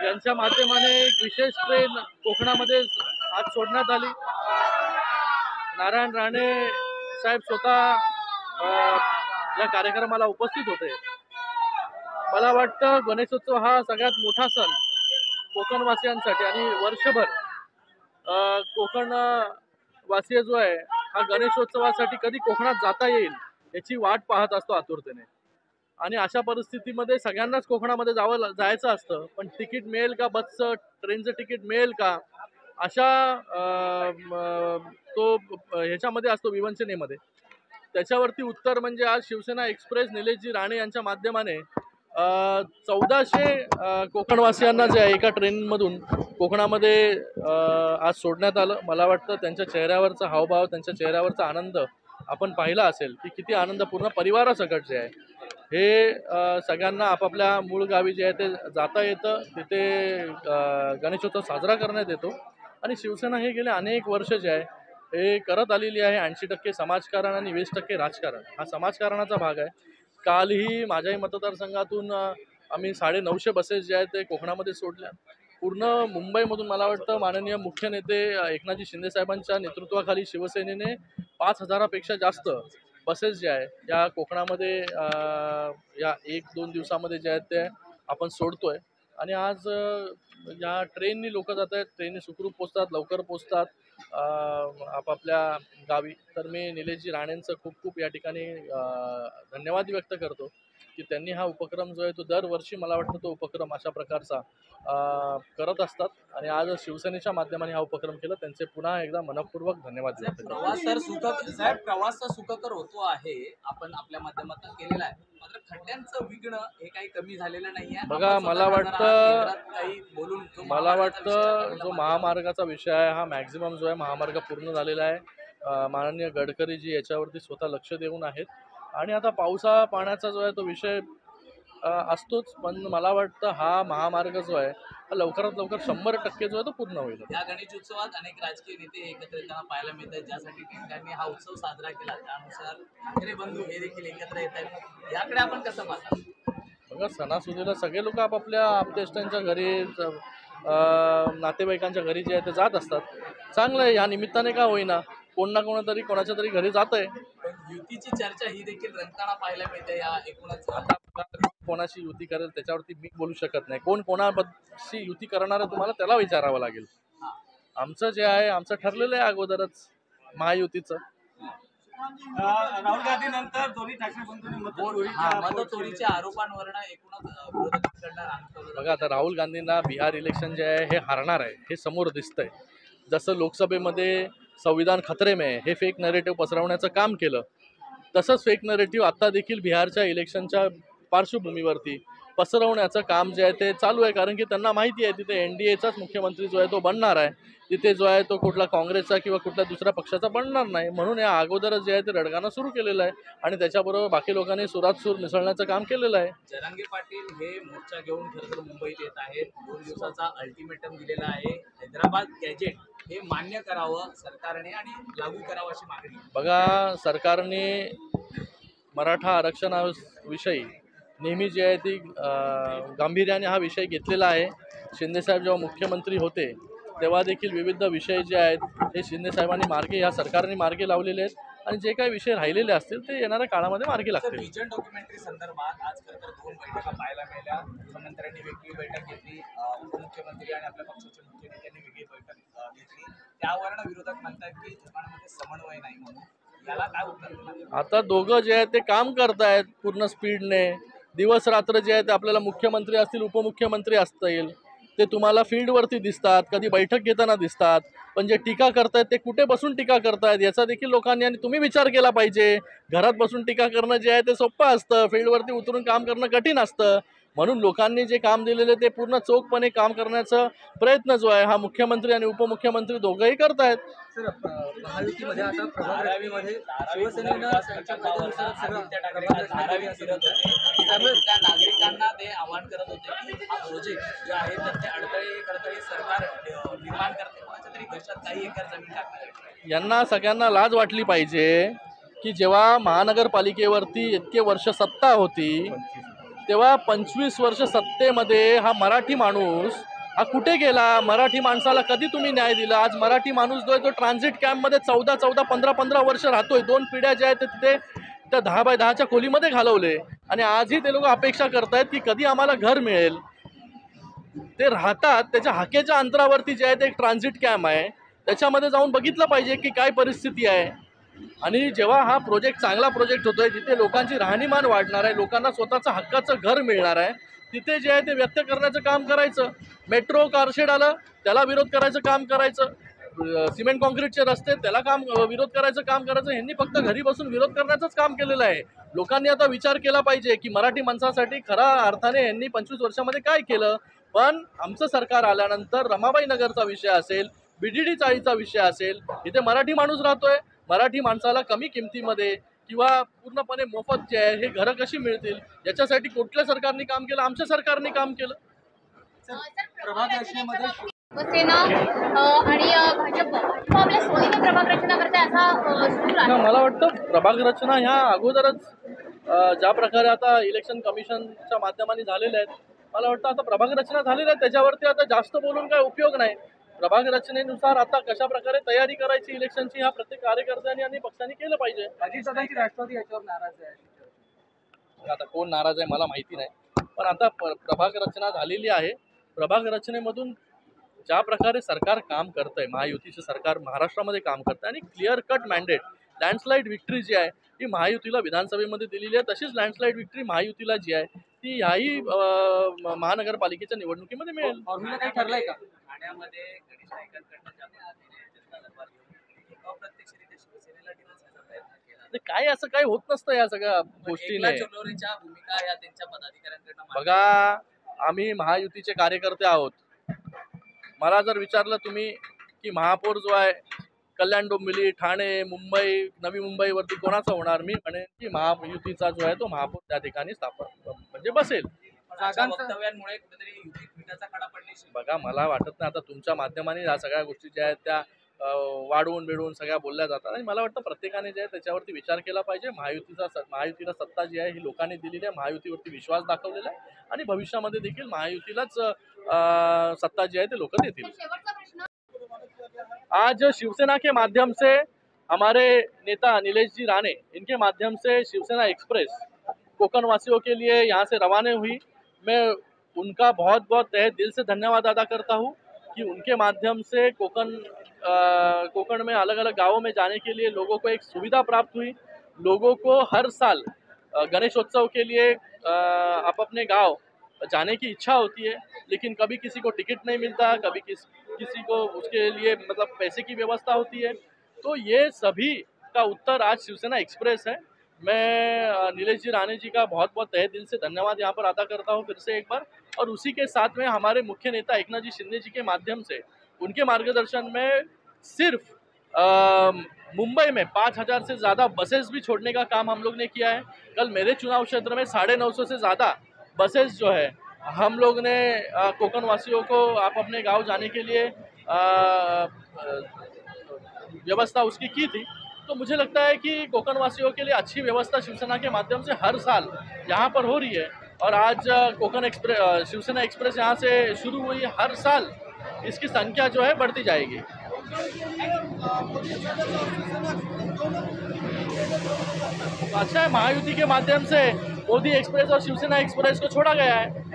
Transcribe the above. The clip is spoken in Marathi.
त्यांच्या माध्यमाने एक विशेष ट्रेन कोकणामध्ये आज सोडण्यात आली। नारायण राणे साहेब स्वतः या कार्यक्रमाला उपस्थित होते। मला वाटतं गणेशोत्सव हा सगळ्यात मोठा सण कोकणवासियांसाठी आणि वर्षभर कोकण वासीय जो आहे हा गणेशोत्सवासाठी कधी कोकणात जाता येईल याची वाट पाहत असतो आतुरतेने। आणि अशा परिस्थितीमध्ये सगळ्यांनाच कोकणामध्ये जायचं असतं, पण तिकीट मिळेल का, बसचं ट्रेनचं तिकीट मिळेल का, अशा तो ह्याच्यामध्ये असतो विवंचनेमध्ये। त्याच्यावरती उत्तर म्हणजे आज शिवसेना एक्सप्रेस निलेशजी राणे यांच्या माध्यमाने 1400 कोकणवासियांना जे आहे एका ट्रेनमधून कोकणामध्ये आज सोडण्यात आलं। मला वाटतं त्यांच्या चेहऱ्यावरचा हावभाव, त्यांच्या चेहऱ्यावरचा आनंद आपण पाहिला असेल की किती आनंद पूर्ण परिवारासकट जे आहे हे सगळ्यांना आपापल्या मूळ गावी जे आहे ते जाता येतं, तिथे गणेशोत्सव साजरा करण्यात येतो। आणि शिवसेना हे गेले अनेक वर्ष जे आहे हे करत आलेली आहे। 80% समाजकारण आणि 20% राजकारण हा समाजकारणाचा भाग आहे। कालही माझ्याही मतदारसंघातून आम्ही 950 बसेस जे आहेत ते कोकणामध्ये सोडल्या। पूर्ण मुंबईमधून मला वाटतं माननीय मुख्य नेते एकनाथजी शिंदे साहेबांच्या नेतृत्वाखाली शिवसेनेने 5000पेक्षा जास्त बसेस जे आहे या कोकणामध्ये या 1-2 दिवसामध्ये जे आहेत ते आपण सोडतोय। आणि आज या ट्रेननी लोक जात आहेत, ट्रेननी सुखरूप पोचतात, लवकर पोचतात आपापल्या गावी। तर मी निलेशजी राणेंचं खूप खूप या ठिकाणी धन्यवाद व्यक्त करतो की त्यांनी हा उपक्रम जो आहे तो दरवर्षी मला वाटतं तो उपक्रम अशा प्रकारचा करत असतात। आणि आज शिवसेनेच्या माध्यमाने हा उपक्रम केला, त्यांचे पुन्हा एकदा मनपूर्वक धन्यवाद व्यक्त करतो। प्रवास सुखकर होतो आहे, आपण आपल्या माध्यमातून केलेला आहे, मात्र खड्ड्यांचं विघ्न हे काही कमी झालेलं नाहीये। बघा मला वाटतं जो महामार्गाचा विषय आहे हा मॅक्झिमम जो आहे महामार्ग पूर्ण झालेला आहे। माननीय गडकरीजी याच्यावरती स्वतः लक्ष देऊन आहेत। आणि आता पावसा पाण्याचा जो आहे तो विषय असतोच, पण मला वाटतं हा महामार्ग जो आहे हा लवकरात लवकर 100% जो आहे तो पूर्ण होईल। या गणेशोत्सवात अनेक राजकीय नेते एकत्र येताना पाहायला मिळतात, ज्यासाठी त्यांनी हा उत्सव साजरा केला त्यानुसार ठाकरे बंधू हे देखील एकत्र येत आहेत, याकडे आपण कसं पाहता? बघा सणासुदीला सगळे लोक आपापल्या आपतेष्टांच्या घरी नातेवाईकांच्या घरी जे आहे ते जात असतात। चांगलं आहे, या निमित्ताने का होईना कोण ना कोणतरी कोणाच्या तरी घरी जात आहे। युतीची चर्चा ही देखील रंगताना पाहायला मिळते। या एकूणच आता कोणाशी युती करेल त्याच्यावरती मी बोलू शकत नाही। कोण कोणाशी युती करणार आहे तुम्हाला त्याला विचारावं लागेल। आमचं जे आहे आमचं ठरलेलं आहे अगोदरच महायुतीचं। राहुल गांधी नंतर दोन्ही ठाकरे बंधूंनी मतचोरीच्या आरोपांवर एकूणच बघा आता राहुल गांधींना बिहार इलेक्शन जे आहे हे हारणार आहे हे समोर दिसतंय। जसं लोकसभेमध्ये संविधान खतरे में हे फेक नरेटिव्ह पसरवण्याचं काम केलं, तसंच फेक नरेटिव्ह आता देखील बिहारच्या इलेक्शनच्या पार्श्वभूमीवरती पसरवण्याचं काम जे आहे ते चालू आहे। कारण की त्यांना माहिती आहे तिथे NDAचाच मुख्यमंत्री जो आहे तो बनणार आहे, तिथे जो आहे तो कुठला काँग्रेसचा किंवा कुठल्या दुसऱ्या पक्षाचा बनणार नाही। म्हणून या अगोदरच जे आहे ते रडगाणं सुरू केलेलं आहे आणि त्याच्याबरोबर बाकी लोकांनी सुरात सूर मिसळण्याचं काम केलेलं आहे। जरांगे पाटील हे मोर्चा घेऊन खरं तर मुंबईत येत आहेत, 2 दिवसाचा अल्टिमेटम दिलेला आहे। हैदराबाद गॅजेट हे मान्य करावं सरकारने आणि लागू करावं अशी मागणी। बघा सरकारने मराठा आरक्षणाविषयी नेहमी जे आहे ती गांभीर्याने हा विषय घेतलेला आहे। शिंदेसाहेब जेव्हा मुख्यमंत्री होते तेव्हा देखील विविध विषय जे आहेत हे शिंदेसाहेबांनी या सरकारने मार्गे लावलेले आहेत आणि जे काही विषय राहिलेले असतील ते येणाऱ्या काळामध्ये मार्गी लागतील। विजन डॉक्युमेंटरी संदर्भात आज खरं तर 2 बैठका पाहायला मिळाल्या। मुख्यमंत्र्यांनी वेगळी बैठक घेतली, उपमुख्यमंत्री आणि आपल्या पक्षाचे मुख्य नेत्यांनी वेगळी बैठक घेतली। त्यावरून विरोधक म्हणतात की दोघांमध्ये समन्वय नाही म्हणून, याला काय उत्तर? आता दोघं जे आहेत ते काम करतायत पूर्ण स्पीडने, दिवस रात्र जे आहे ते आपल्याला मुख्यमंत्री असतील उपमुख्यमंत्री असतील ते तुम्हाला फील्डवरती दिसतात, कधी बैठक घेताना दिसतात, पण जे टीका करतायत ते कुठे बसून टीका करतायत याचा देखील लोकांनी आणि तुम्ही विचार केला पाहिजे। घरात बसून टीका करणं जे आहे ते सोपं असतं, फील्डवरती उतरून काम करणं कठीण असतं। म्हणून लोकांनी जे काम दिलेले ते पूर्ण चोखपणे काम करण्याचा प्रयत्न जो आहे हा मुख्यमंत्री आणि उपमुख्यमंत्री दोघंही करतायत। सर महायुतीमध्ये आता प्रभागावीमध्ये शिवसेनेनं त्यांच्या कायद्यानुसार सगळं धारावी फिरत होते, त्यामुळे त्या नागरिकांना ते आवाहन करत होते की हा प्रोजेक्ट जे आहे तर ते अडथळे सरकार निर्माण करते, कोणाच्या तरी घशात काही एकर जमीन टाकणार। यांना सगळ्यांना लाज वाटली पाहिजे की जेव्हा महानगरपालिकेवरती इतके वर्ष सत्ता होती तेव्हा 25 वर्ष सत्तेमध्ये हा मराठी माणूस हा कुठे गेला? मराठी माणसाला कधी तुम्ही न्याय दिला? आज मराठी माणूस जो आहे तो ट्रान्झिट कॅम्पमध्ये 15 वर्ष राहतोय. 2 पिढ्या ज्या आहेत ते तिथे त्या 10 बाय 10च्या खोलीमध्ये घालवले आणि आजही ते लोक अपेक्षा करतायत की कधी आम्हाला घर मिळेल. ते राहतात त्याच्या हाकेच्या अंतरावरती जे आहे ते एक ट्रान्झिट कॅम्प आहे. त्याच्यामध्ये जाऊन बघितलं पाहिजे की काय परिस्थिती आहे. आणि जेव्हा हा प्रोजेक्ट चांगला प्रोजेक्ट होतोय, जिथे लोकांची राहणीमान वाढणार आहे, लोकांना स्वतःचं हक्काचं घर मिळणार आहे, तिथे जे आहे ते व्यक्त करण्याचं काम करायचं. मेट्रो कारशेड आलं त्याला विरोध करायचं काम करायचं. सिमेंट कॉन्क्रीटचे रस्ते त्याला विरोध करायचं काम करायचं. ह्यांनी फक्त घरी बसून विरोध करण्याचंच काम केलेलं आहे. लोकांनी आता विचार केला पाहिजे की मराठी माणसासाठी खऱ्या अर्थाने यांनी 25 वर्षामध्ये काय केलं. पण आमचं सरकार आल्यानंतर रमाबाई नगरचा विषय असेल, BDD चाळीचा विषय असेल, इथे मराठी माणूस राहतोय. मराठी माणसाला कमी किमतीमध्ये किंवा पूर्णपणे मोफत जे आहे हे घरं कशी मिळतील याच्यासाठी कुठल्या सरकारने काम केलं? आमच्या सरकारने काम केलं. प्रभाग रचनेमध्ये ना शिवसेना आणि भाजप आपल्या सोयीने प्रभाग रचना करते असा सूर आहे. मला वाटतं प्रभाग रचना ह्या अगोदरच ज्या प्रकारे आता इलेक्शन कमिशनच्या माध्यमाने झालेल्या आहेत, मला वाटतं आता प्रभाग रचना झालेल्या आहेत. त्याच्यावरती आता जास्त बोलून काय उपयोग नाही. प्रभाग रचनेनुसार आता कशा प्रकारे तयारी करायची इलेक्शनची ह्या प्रत्येक कार्यकर्त्यांनी आणि पक्षांनी केलं पाहिजे. अजितदादांची राष्ट्रवादी याच्यावर नाराज आहे. आता कोण नाराज आहे मला माहिती नाही, पण आता प्रभाग रचना झालेली आहे. प्रभाग रचनेमधून ज्या प्रकारे सरकार काम करतंय, महायुतीचं सरकार महाराष्ट्रामध्ये काम करतंय आणि clear cut mandate landslide victory जी आहे ती महायुतीला विधानसभेमध्ये दिलेली आहे. तशीच लँडस्लाईड विक्ट्री महायुतीला जी आहे ती ह्याही महानगरपालिकेच्या निवडणुकीमध्ये मिळेल. फॉर्म्युला काही ठरलंय का? ठाण्यामध्ये गणेश नाईकांकडनं ज्या पद्धतीने जनता दरबार घेऊन अप्रत्यक्षरित्या शिवसेनेला डिवचण्याचा प्रयत्न केला. म्हणजे काय असं काही होत नसतं या सगळ्या गोष्टीने. एकनाथ चौधरीच्या भूमिका या त्यांच्या पदाधिकाऱ्यांकडनं बघा, आम्ही महायुतीचे कार्यकर्ते आहोत. मला जर विचारलं तुम्ही की महापौर जो आहे कल्याण डोंबिवली, ठाणे, मुंबई, नवी मुंबईवरती कोणाचा होणार, मी म्हणेन की महायुतीचा जो आहे तो महापौर त्या ठिकाणी स्थापन म्हणजे बसेल. वक्तव्यांमुळे कुठेतरी युतीत मिठाचा खडा पडली. बघा, मला वाटत नाही आता तुमच्या माध्यमाने या सगळ्या गोष्टी ज्या आहेत त्या वाढवून बिडवून सगळ्या बोलल्या जातात आणि मला वाटतं प्रत्येकाने जे आहे त्याच्यावरती विचार केला पाहिजे. महायुतीला सत्ता जी आहे ही लोकांनी दिलेली आहे. महायुतीवरती विश्वास दाखवलेला आहे आणि भविष्यामध्ये देखील महायुतीलाच सत्ता जी आहे ते लोक देतील. शेवटचा प्रश्न, आज शिवसेना के माध्यम से हमारे नेता नीलेश जी राणे इनके माध्यम से शिवसेना एक्सप्रेस कोकण वासियों के लिए यहाँ से रवाना हुई. मैं उनका बहुत बहुत तहे दिल से धन्यवाद अदा करता हूँ कि उनके माध्यम से कोकण में अलग अलग गांवों में जाने के लिए लोगों को एक सुविधा प्राप्त हुई. लोगों को हर साल गणेशोत्सव के लिए आप अपने गांव जाने की इच्छा होती है, लेकिन कभी किसी को टिकट नहीं मिलता, कभी किसी को उसके लिए मतलब पैसे की व्यवस्था होती है. तो ये सभी का उत्तर आज शिवसेना एक्सप्रेस है. मैं नीलेश जी राणे जी का बहुत बहुत तहे दिल से धन्यवाद यहाँ पर अदा करता हूँ फिर से एक बार. और उसी के साथ में हमारे मुख्य नेता एकनाथ जी शिंदे जी के माध्यम से उनके मार्गदर्शन में सिर्फ मुंबई में 5000 से ज़्यादा बसेस भी छोड़ने का काम हम लोग ने किया है. कल मेरे चुनाव क्षेत्र में 950 से ज़्यादा बसेस जो है हम लोग ने कोकण वासियों को आप अपने गांव जाने के लिए व्यवस्था उसकी की थी. तो मुझे लगता है कि कोकण वासियों के लिए अच्छी व्यवस्था शिवसेना के माध्यम से हर साल यहाँ पर हो रही है. और आज शिवसेना एक्सप्रेस यहाँ से शुरू हुई, हर साल इसकी संख्या जो है बढ़ती जाएगी. अच्छा है, महायुति के माध्यम से मोदी एक्सप्रेस और शिवसेना एक्सप्रेस को छोड़ा गया है.